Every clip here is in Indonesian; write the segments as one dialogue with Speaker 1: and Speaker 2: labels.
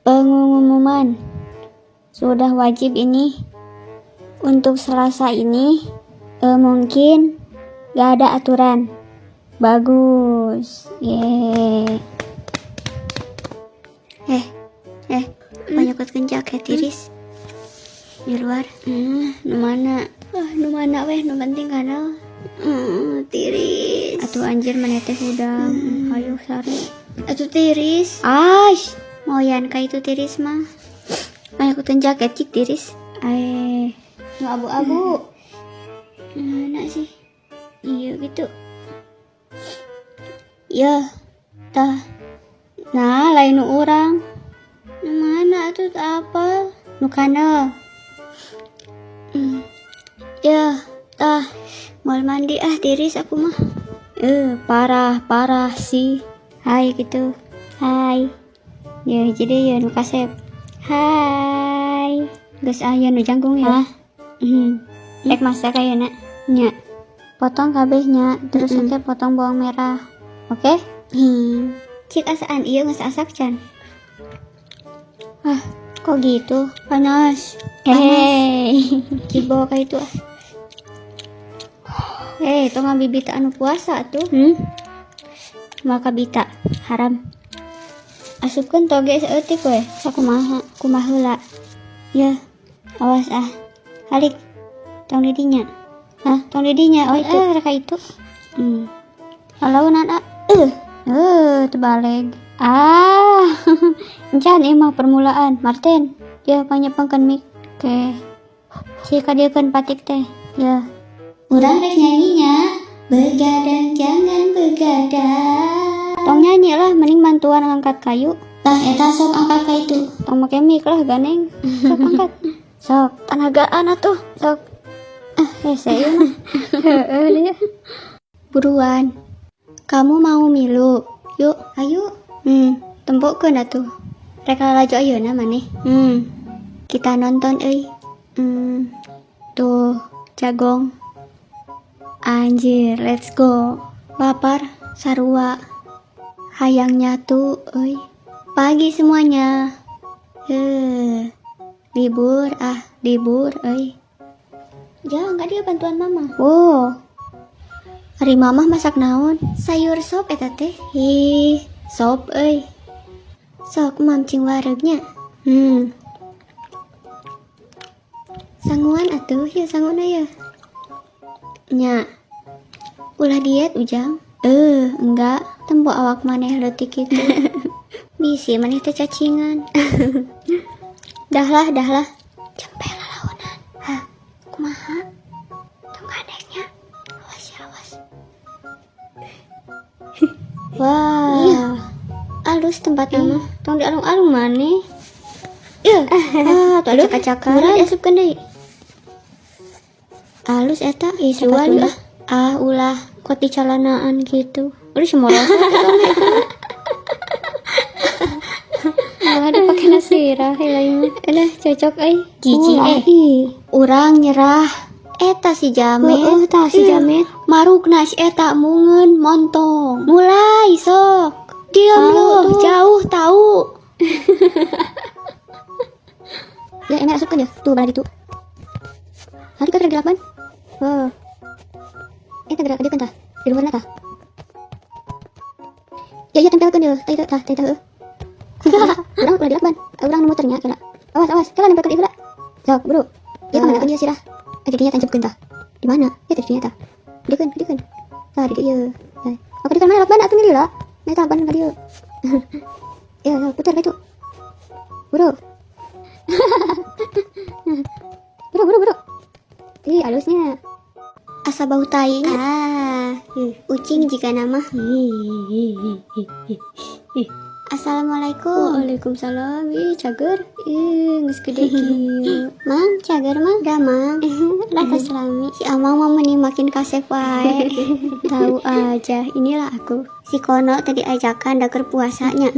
Speaker 1: Pengumuman sudah wajib ini untuk Selasa ini. Mungkin gak ada aturan. Bagus. Banyak kencak ya tiris di luar. Nu mana weh, nu penting kana tiris. Atuh anjir mana teh udah ayo sari. Atuh tiris. Moyan ka itu tiris mah. Banyak kencak ya cik tiris. Nu abu-abu. Mana sih? Iya gitu. Ya, tah. Nah, lain nu urang. Mana tuh apa? Nu kana. Ya, tah. Mau mandi tiris aku mah. Parah sih. Hai gitu. Hai. Ya, jadi ya nu kasep. Hai. Geus aya nu jangkung ya. Rek masak aya na. Nya. Potong kabehnya, terus oke potong bawang merah. Oke? Cik asaan ieu geus asak can. Kok gitu? Panas. Cik bawa ka itu tong ngabibita anu puasa tuh. Maka bita haram. Asupkeun toge saeutik we. Sakumaha? Kumaha heula? Ya. Awas halik. Tong didinya. Tong didinya. Oh itu reka itu. Halaunan tebaleg. Encan ieu mah permulaan. Martin, ya panyepengkeun mik. Oke. Sikadiekeun patik teh. Ya. Urang rek nyanyinya. Begadang jangan begadang. Tong nyanyi lah, mending bantuan angkat kayu. Tah eta sok angkat ka itu. Tong make mik lah ganeng. Sok angkat. Sok tenagaan atuh. Sok. Hese ieu mah. Heeh. Buruan. Kamu mau milu? Yuk, ayo. Tempokeun atuh. Rek laju ayeuna maneh. Kita nonton euy. Tuh, jagong. Anjir, let's go. Lapar, sarua. Hayang nyatu euy. Pagi semuanya. Libur euy. Jangan enggak dia bantuan mama. Hari mamah masak naon? Sayur sop eta teh. Sop euy. Sok mamcing waregnya. Sanguan atuh, ya sanguana ya. Nya. Ulah diet ujang? Enggak. Tempo awak maneh leutik kitu. Bisi maneh teh cacingan. Dahlah. Jempel lalaonan. Kumaha? Tong ganeknya. Awas. Wah. Alus tempatnya mah. Tong di alung-alung maneh. Tuh acak-acakan. Murah asupkeun deui. Alus eta jual lah. Ulah kot di calanaan gitu. Udah semorosa ada pakai nasirah lain. Cocok jijik urang nyerah. Eta si Jamet. Si Jamet. Marugna si eta mungeun montong. Mulai sok. Diam lu, jauh tahu. Ya enak asupkeun ya. Tuh bala ditu. Hari ka gerak ban. Eta gerak dia kan tah. Di luar tah. Ya tempelkeun deui. Tah. Urang ulah dilakban. Urang nu muternya kala. Awas. Kala nempelkeun ieu lah. Sok, bro. Ieu mah dia sirah. Didinya tancapkeun tah. Di mana? Ya teh didinya tah. Dikeun. Tah di dieu. Apa dikeun mana lakban atuh milih lah. Eta lakban ka dieu. Ya, putar ka itu. Bro. Bro. Halusnya. Asa bau tainya. Ucing jika nama. Assalamualaikum. Waalaikumsalam. Cager. Geus gede kieu. Mang, cager mah gamang. Rata selami. Si Amang mah meni makin kasep wae. Tahu aja, inilah aku. Si Kono tadi ajakan daker puasanya.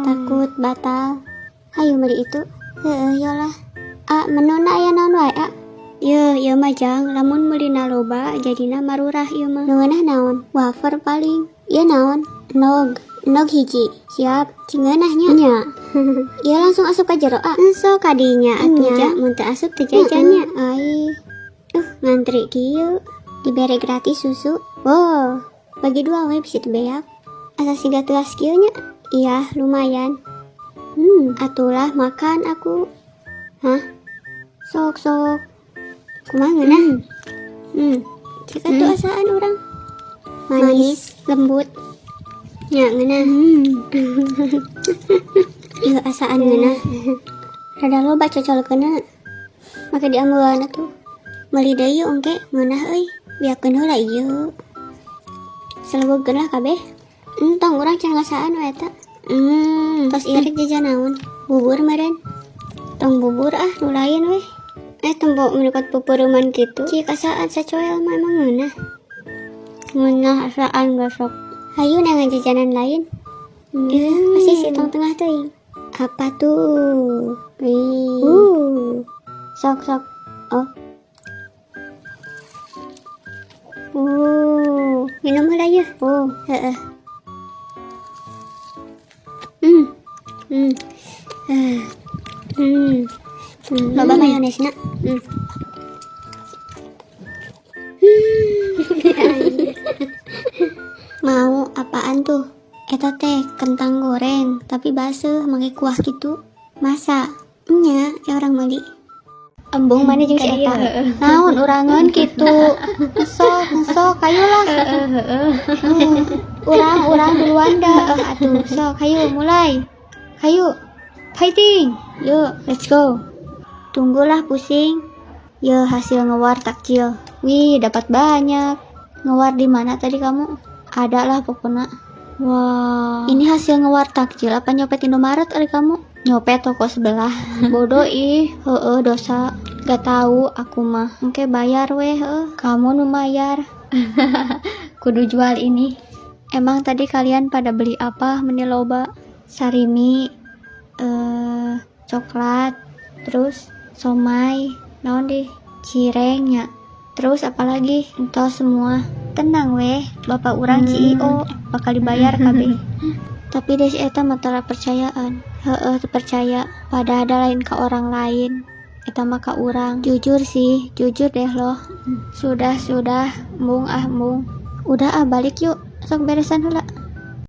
Speaker 1: Takut batal. Hayu meuli itu. Yolah. Menuna aya naon wae, Ieu mah jang, lamun meulina loba jadina marurah ieu mah. Nu ngeunah naon? Wafer paling. Ieu naon? Nog hiji. Siap, cingeunahnya. Nya. Ya langsung asup ke jero so kadinya atunya mun teu asup teu jajannya. Ai ngantri kieu dibere gratis susu. Wow, bagi 2 we bisa beak. Asa siga tuas kieu nya. Iya, lumayan. Atulah makan aku. Hah? Sok. Kumaha ngeunah? Cek atuh asaan urang. Manis, lembut. Nya ngeunah. Ieu asaan ngeunah. Rada loba cocolkeunna. Make diambulan atuh. Meuli deui engke ngeunah euy. Biakeun heula ieu. Salebogkeun lah kabeh. Tong urang can ngasaan we eta. Tos ieu rek jajan naon? Bubur meureun. Tong bubur nu lain we. Tembok mendekat pupureuman kitu. Cik asaan sacoel mah emang ngeunah asaan gosok. Hayu nangan jajanan lain. Masih si tong tengah teuing. Apa tuh? Sok. Oh. Minum heula yeuh. Heeh. Loba mayonesna. Mau apaan tuh? Eta teh kentang goreng, tapi baseuh make kuah gitu. Masa? Nya, ya orang meuli. Embung mana jeung si eta? Naon urangan kitu? Sok kayu lah. Urang duluan dah. Atuh, sok hayu mulai. Hayu. Fighting. Yuk, let's go. Tunggulah pusing. Yo, hasil ngewar takjil. Wih, dapat banyak. Ngewar di mana tadi kamu? Ada lah pokoknya. Wah, ini hasil ngewar takjil apa nyopet Indomaret ari kamu? Nyopet toko sebelah. Bodoh ih, dosa. Gak tahu aku mah. Engke bayar weh, kamu nu bayar. Kudu jual ini. Emang tadi kalian pada beli apa meni loba? Sarimi, coklat, terus somai, naon deh, cirengnya. Terus apalagi? Entos semua. Tenang weh, bapak urang CEO bakal dibayar kabeh. Tapi deh eta mah tara percayaan. Percaya pada ada lain ke orang lain. Eta mah ka urang. Jujur sih, jujur deh loh. Sudah, mung. Udah balik yuk. Sok beresan heula.